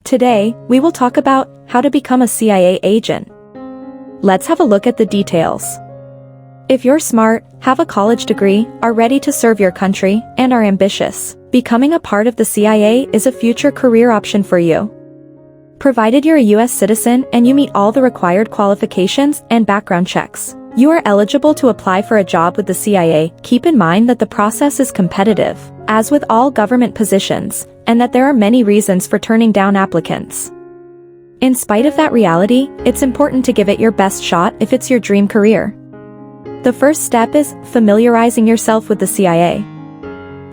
Today, we will talk about how to become a CIA agent. Let's have a look at the details. If you're smart, have a college degree, are ready to serve your country, and are ambitious, becoming a part of the CIA is a future career option for you. Provided you're a U.S. citizen and you meet all the required qualifications and background checks, you are eligible to apply for a job with the CIA. Keep in mind that the process is competitive, as with all government positions, and that there are many reasons for turning down applicants. In spite of that reality, it's important to give it your best shot if it's your dream career. The first step is familiarizing yourself with the CIA.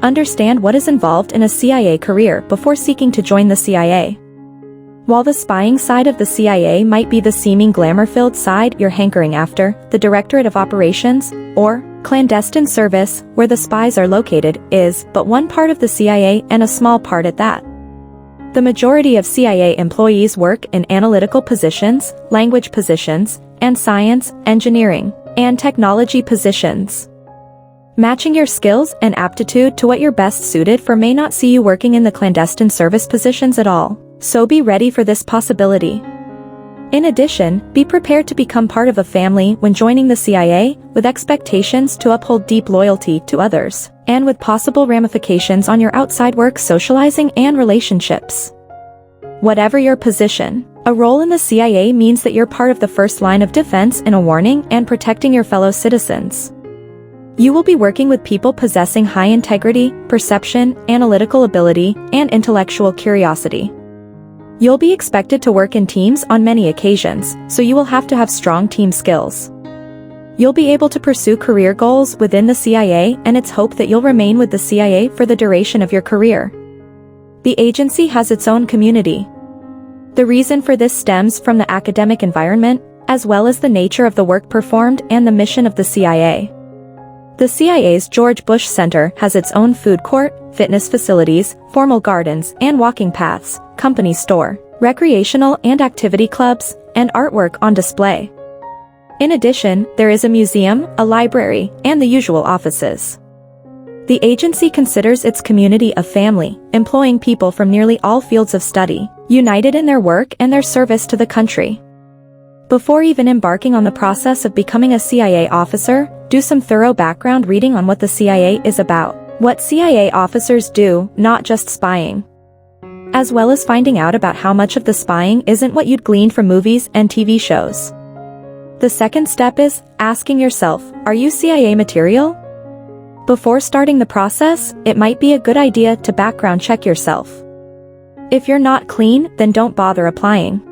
Understand what is involved in a CIA career before seeking to join the CIA. While the spying side of the CIA might be the seeming glamour-filled side you're hankering after, the Directorate of Operations, or clandestine service, where the spies are located, is but one part of the CIA and a small part at that. The majority of CIA employees work in analytical positions, language positions, and science, engineering, and technology positions. Matching your skills and aptitude to what you're best suited for may not see you working in the clandestine service positions at all, so be ready for this possibility. In addition, be prepared to become part of a family when joining the CIA, with expectations to uphold deep loyalty to others, and with possible ramifications on your outside work, socializing, and relationships. Whatever your position, a role in the CIA means that you're part of the first line of defense in a warning and protecting your fellow citizens. You will be working with people possessing high integrity, perception, analytical ability, and intellectual curiosity. You'll be expected to work in teams on many occasions, so you will have to have strong team skills. You'll be able to pursue career goals within the CIA, and it's hoped that you'll remain with the CIA for the duration of your career. The agency has its own community. The reason for this stems from the academic environment, as well as the nature of the work performed and the mission of the CIA. The CIA's George Bush Center has its own food court, fitness facilities, formal gardens and walking paths, company store, recreational and activity clubs, and artwork on display. In addition, there is a museum, a library, and the usual offices. The agency considers its community a family, employing people from nearly all fields of study, united in their work and their service to the country. Before even embarking on the process of becoming a CIA officer, do some thorough background reading on what the CIA is about, what CIA officers do, not just spying, as well as finding out about how much of the spying isn't what you'd glean from movies and TV shows. The second step is asking yourself, are you CIA material? Before starting the process, it might be a good idea to background check yourself. If you're not clean, then don't bother applying.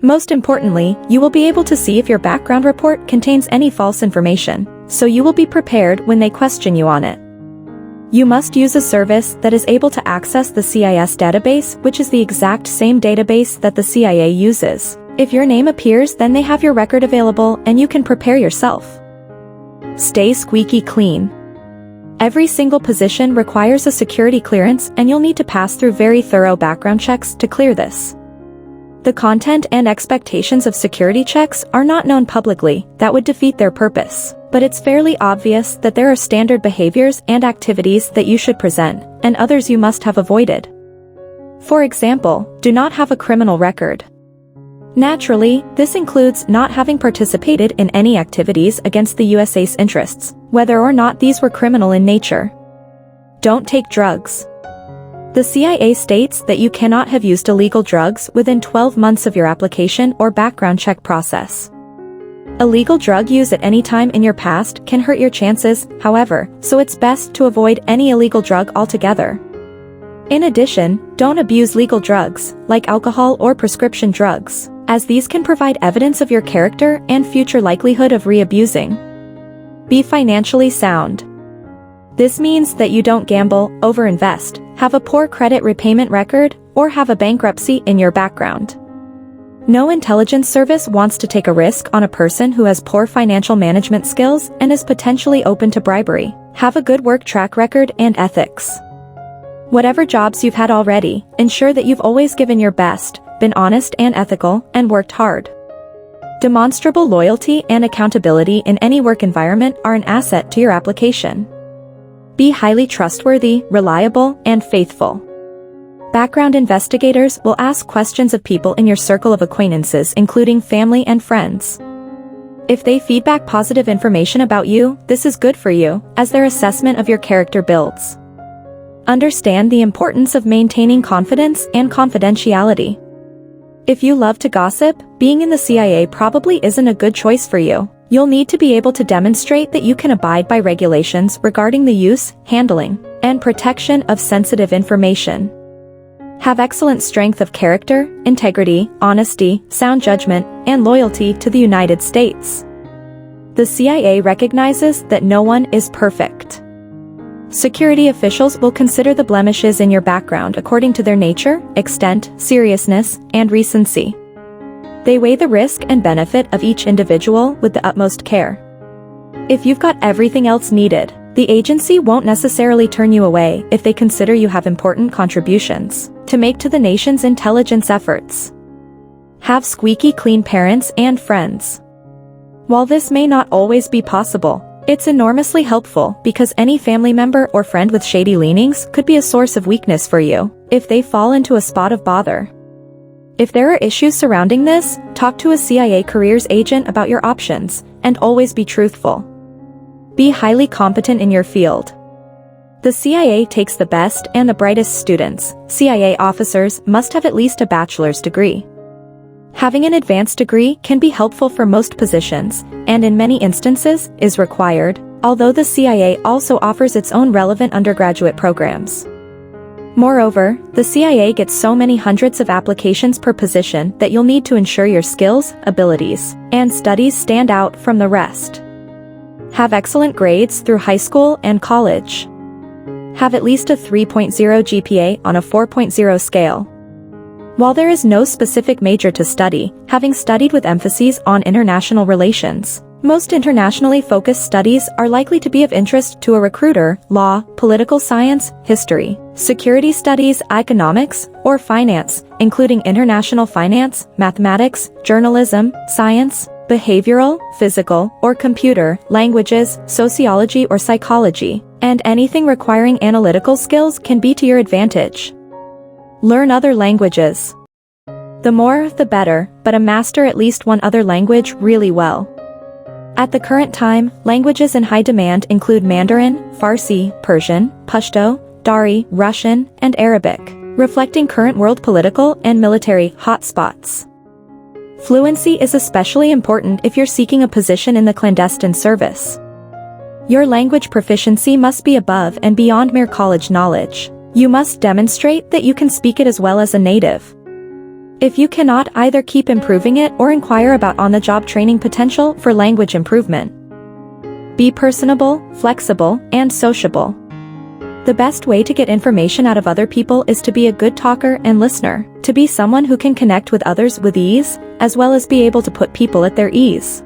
Most importantly, you will be able to see if your background report contains any false information, so you will be prepared when they question you on it. You must use a service that is able to access the CIS database, which is the exact same database that the CIA uses. If your name appears, then they have your record available and you can prepare yourself. Stay squeaky clean. Every single position requires a security clearance, and you'll need to pass through very thorough background checks to clear this. The content and expectations of security checks are not known publicly. That would defeat their purpose. But it's fairly obvious that there are standard behaviors and activities that you should present, and others you must have avoided. For example, do not have a criminal record. Naturally, this includes not having participated in any activities against the USA's interests, whether or not these were criminal in nature. Don't take drugs. The CIA states that you cannot have used illegal drugs within 12 months of your application or background check process. Illegal drug use at any time in your past can hurt your chances, however, so it's best to avoid any illegal drug altogether. In addition, don't abuse legal drugs, like alcohol or prescription drugs, as these can provide evidence of your character and future likelihood of re-abusing. Be financially sound. This means that you don't gamble, overinvest, have a poor credit repayment record, or have a bankruptcy in your background. No intelligence service wants to take a risk on a person who has poor financial management skills and is potentially open to bribery. Have a good work track record and ethics. Whatever jobs you've had already, ensure that you've always given your best, been honest and ethical, and worked hard. Demonstrable loyalty and accountability in any work environment are an asset to your application. Be highly trustworthy, reliable, and faithful. Background investigators will ask questions of people in your circle of acquaintances, including family and friends. If they feedback positive information about you, this is good for you, as their assessment of your character builds. Understand the importance of maintaining confidence and confidentiality. If you love to gossip, being in the CIA probably isn't a good choice for you. You'll need to be able to demonstrate that you can abide by regulations regarding the use, handling, and protection of sensitive information. Have excellent strength of character, integrity, honesty, sound judgment, and loyalty to the United States. The CIA recognizes that no one is perfect. Security officials will consider the blemishes in your background according to their nature, extent, seriousness, and recency. They weigh the risk and benefit of each individual with the utmost care. If you've got everything else needed, the agency won't necessarily turn you away if they consider you have important contributions to make to the nation's intelligence efforts. Have squeaky clean parents and friends. While this may not always be possible, it's enormously helpful because any family member or friend with shady leanings could be a source of weakness for you if they fall into a spot of bother. If there are issues surrounding this, talk to a CIA careers agent about your options, and always be truthful. Be highly competent in your field. The CIA takes the best and the brightest students. CIA officers must have at least a bachelor's degree. Having an advanced degree can be helpful for most positions, and in many instances, is required, although the CIA also offers its own relevant undergraduate programs. Moreover, the CIA gets so many hundreds of applications per position that you'll need to ensure your skills, abilities, and studies stand out from the rest. Have excellent grades through high school and college. Have at least a 3.0 GPA on a 4.0 scale. While there is no specific major to study, having studied with emphases on international relations, most internationally focused studies are likely to be of interest to a recruiter: law, political science, history, security studies, economics, or finance, including international finance, mathematics, journalism, science, behavioral, physical, or computer, languages, sociology or psychology, and anything requiring analytical skills can be to your advantage. Learn other languages. The more, the better, but master at least one other language really well. At the current time, languages in high demand include Mandarin, Farsi, Persian, Pashto, Dari, Russian, and Arabic, reflecting current world political and military hotspots. Fluency is especially important if you're seeking a position in the clandestine service. Your language proficiency must be above and beyond mere college knowledge. You must demonstrate that you can speak it as well as a native. If you cannot, either keep improving it or inquire about on-the-job training potential for language improvement. Be personable, flexible, and sociable. The best way to get information out of other people is to be a good talker and listener, to be someone who can connect with others with ease, as well as be able to put people at their ease.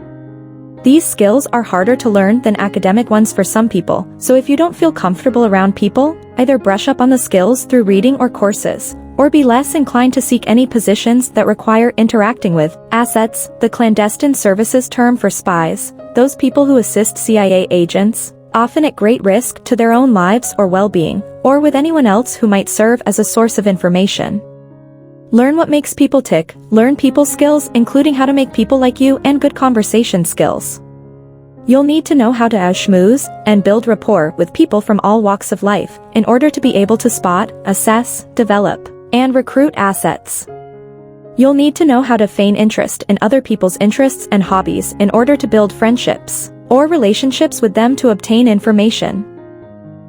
These skills are harder to learn than academic ones for some people, so if you don't feel comfortable around people, either brush up on the skills through reading or courses, or be less inclined to seek any positions that require interacting with assets, the clandestine services term for spies, those people who assist CIA agents, often at great risk to their own lives or well-being, or with anyone else who might serve as a source of information. Learn what makes people tick, learn people skills including how to make people like you and good conversation skills. You'll need to know how to schmooze and build rapport with people from all walks of life in order to be able to spot, assess, develop, and recruit assets. You'll need to know how to feign interest in other people's interests and hobbies in order to build friendships or relationships with them to obtain information.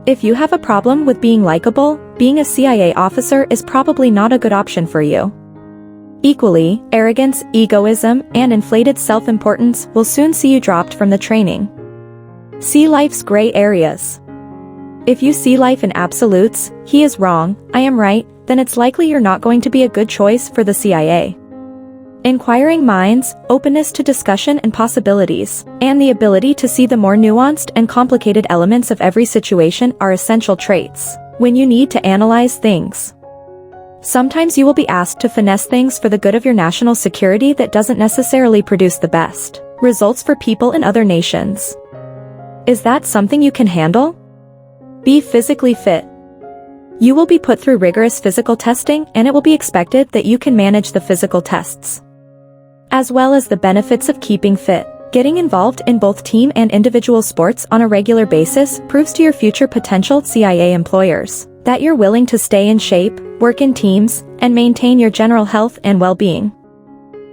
If you have a problem with being likable, being a CIA officer is probably not a good option for you. Equally, arrogance, egoism, and inflated self-importance will soon see you dropped from the training. See life's gray areas. If you see life in absolutes, he is wrong, I am right, then it's likely you're not going to be a good choice for the CIA. Inquiring minds, openness to discussion and possibilities, and the ability to see the more nuanced and complicated elements of every situation are essential traits when you need to analyze things. Sometimes you will be asked to finesse things for the good of your national security that doesn't necessarily produce the best results for people in other nations. Is that something you can handle? Be physically fit. You will be put through rigorous physical testing, and it will be expected that you can manage the physical tests, as well as the benefits of keeping fit. Getting involved in both team and individual sports on a regular basis proves to your future potential CIA employers that you're willing to stay in shape, work in teams, and maintain your general health and well-being.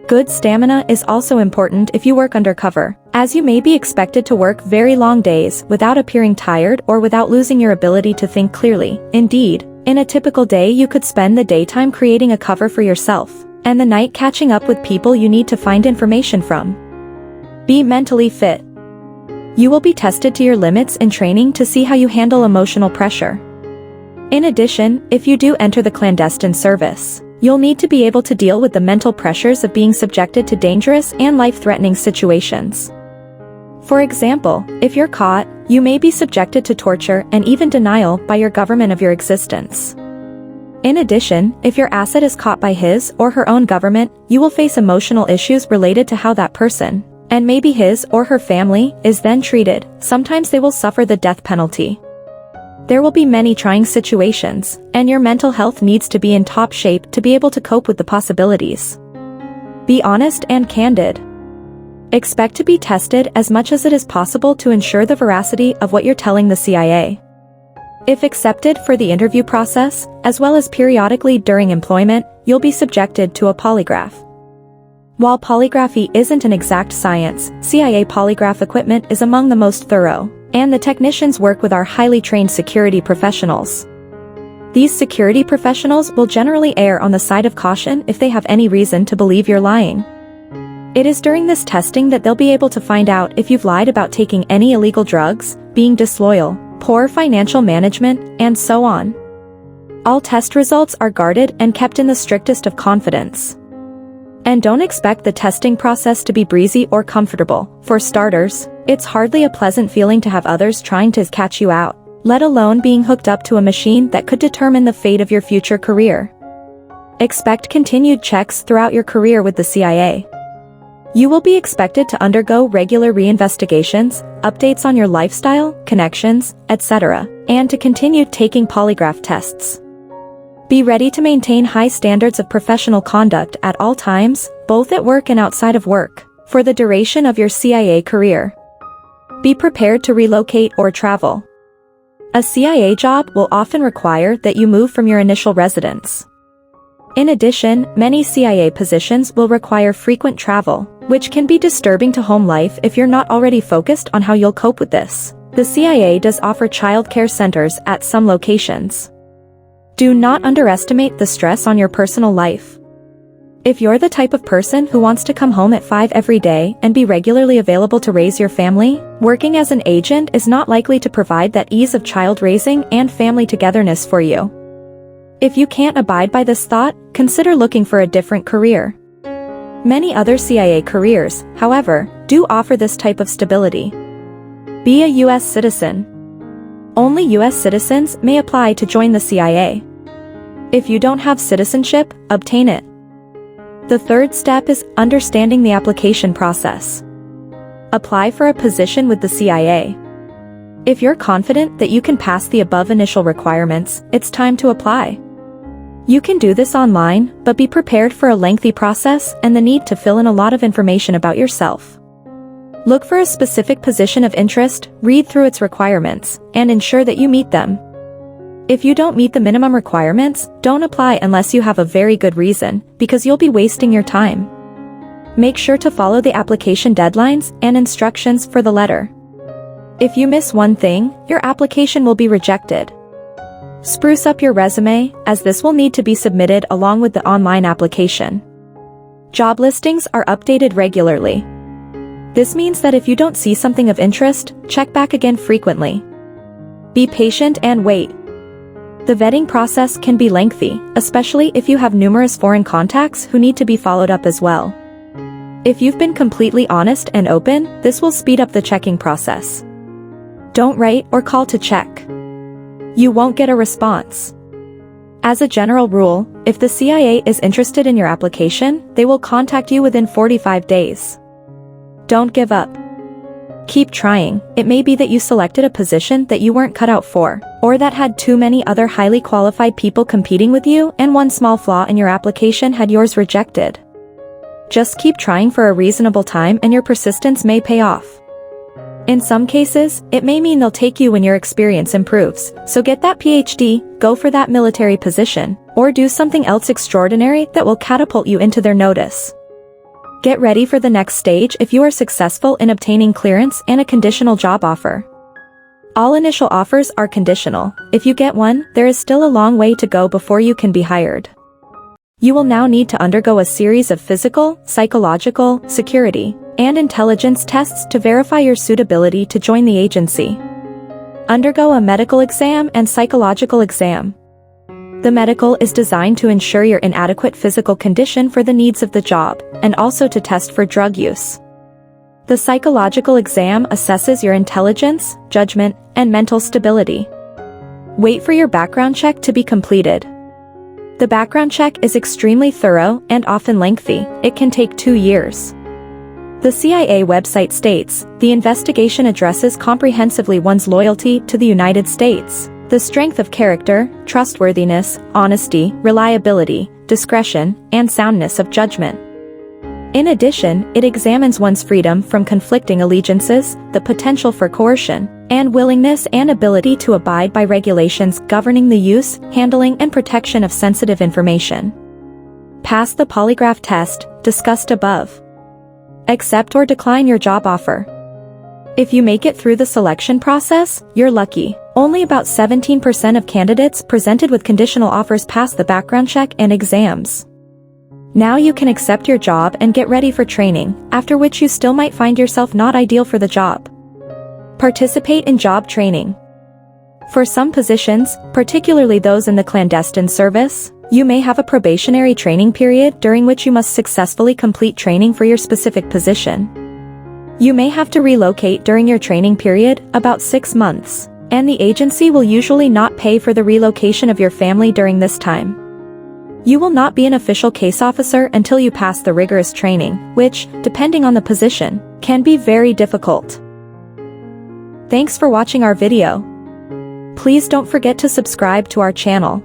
Good stamina is also important if you work undercover, as you may be expected to work very long days without appearing tired or without losing your ability to think clearly. Indeed, in a typical day you could spend the daytime creating a cover for yourself, and the night catching up with people you need to find information from. Be mentally fit. You will be tested to your limits in training to see how you handle emotional pressure. In addition, if you do enter the clandestine service, you'll need to be able to deal with the mental pressures of being subjected to dangerous and life-threatening situations. For example, if you're caught, you may be subjected to torture and even denial by your government of your existence. In addition, if your asset is caught by his or her own government, you will face emotional issues related to how that person, and maybe his or her family, is then treated. Sometimes they will suffer the death penalty. There will be many trying situations, and your mental health needs to be in top shape to be able to cope with the possibilities. Be honest and candid. Expect to be tested as much as it is possible to ensure the veracity of what you're telling the CIA. If accepted for the interview process, as well as periodically during employment, you'll be subjected to a polygraph. While polygraphy isn't an exact science, CIA polygraph equipment is among the most thorough, and the technicians work with our highly trained security professionals. These security professionals will generally err on the side of caution if they have any reason to believe you're lying. It is during this testing that they'll be able to find out if you've lied about taking any illegal drugs, being disloyal, poor financial management, and so on. All test results are guarded and kept in the strictest of confidence. And don't expect the testing process to be breezy or comfortable. For starters, it's hardly a pleasant feeling to have others trying to catch you out, let alone being hooked up to a machine that could determine the fate of your future career. Expect continued checks throughout your career with the CIA. You will be expected to undergo regular reinvestigations, updates on your lifestyle, connections, etc., and to continue taking polygraph tests. Be ready to maintain high standards of professional conduct at all times, both at work and outside of work, for the duration of your CIA career. Be prepared to relocate or travel. A CIA job will often require that you move from your initial residence. In addition, many CIA positions will require frequent travel, which can be disturbing to home life if you're not already focused on how you'll cope with this. The CIA does offer childcare centers at some locations. Do not underestimate the stress on your personal life. If you're the type of person who wants to come home at 5 every day and be regularly available to raise your family, working as an agent is not likely to provide that ease of child raising and family togetherness for you. If you can't abide by this thought, consider looking for a different career. Many other CIA careers, however, do offer this type of stability. Be a U.S. citizen. Only U.S. citizens may apply to join the CIA. If you don't have citizenship, obtain it. The third step is understanding the application process. Apply for a position with the CIA. If you're confident that you can pass the above initial requirements, it's time to apply. You can do this online, but be prepared for a lengthy process and the need to fill in a lot of information about yourself. Look for a specific position of interest, read through its requirements, and ensure that you meet them. If you don't meet the minimum requirements, don't apply unless you have a very good reason, because you'll be wasting your time. Make sure to follow the application deadlines and instructions for the letter. If you miss one thing, your application will be rejected. Spruce up your resume, as this will need to be submitted along with the online application. Job listings are updated regularly. This means that if you don't see something of interest, check back again frequently. Be patient and wait. The vetting process can be lengthy, especially if you have numerous foreign contacts who need to be followed up as well. If you've been completely honest and open, this will speed up the checking process. Don't write or call to check. You won't get a response. As a general rule, if the CIA is interested in your application, they will contact you within 45 days. Don't give up. Keep trying. It may be that you selected a position that you weren't cut out for, or that had too many other highly qualified people competing with you, and one small flaw in your application had yours rejected. Just keep trying for a reasonable time and your persistence may pay off. In some cases, it may mean they'll take you when your experience improves, so get that PhD, go for that military position, or do something else extraordinary that will catapult you into their notice. Get ready for the next stage if you are successful in obtaining clearance and a conditional job offer. All initial offers are conditional. If you get one, there is still a long way to go before you can be hired. You will now need to undergo a series of physical, psychological, security, and intelligence tests to verify your suitability to join the agency. Undergo a medical exam and psychological exam. The medical is designed to ensure your inadequate physical condition for the needs of the job, and also to test for drug use. The psychological exam assesses your intelligence, judgment, and mental stability. Wait for your background check to be completed. The background check is extremely thorough and often lengthy. It can take 2 years. The CIA website states, the investigation addresses comprehensively one's loyalty to the United States, the strength of character, trustworthiness, honesty, reliability, discretion, and soundness of judgment. In addition, it examines one's freedom from conflicting allegiances, the potential for coercion, and willingness and ability to abide by regulations governing the use, handling, and protection of sensitive information. Pass the polygraph test, discussed above. Accept or decline your job offer. If you make it through the selection process, you're lucky. Only about 17% of candidates presented with conditional offers pass the background check and exams. Now you can accept your job and get ready for training, after which you still might find yourself not ideal for the job. Participate in job training. For some positions, particularly those in the clandestine service, you may have a probationary training period during which you must successfully complete training for your specific position. You may have to relocate during your training period, about 6 months, and the agency will usually not pay for the relocation of your family during this time. You will not be an official case officer until you pass the rigorous training, which, depending on the position, can be very difficult. Thanks for watching our video. Please don't forget to subscribe to our channel.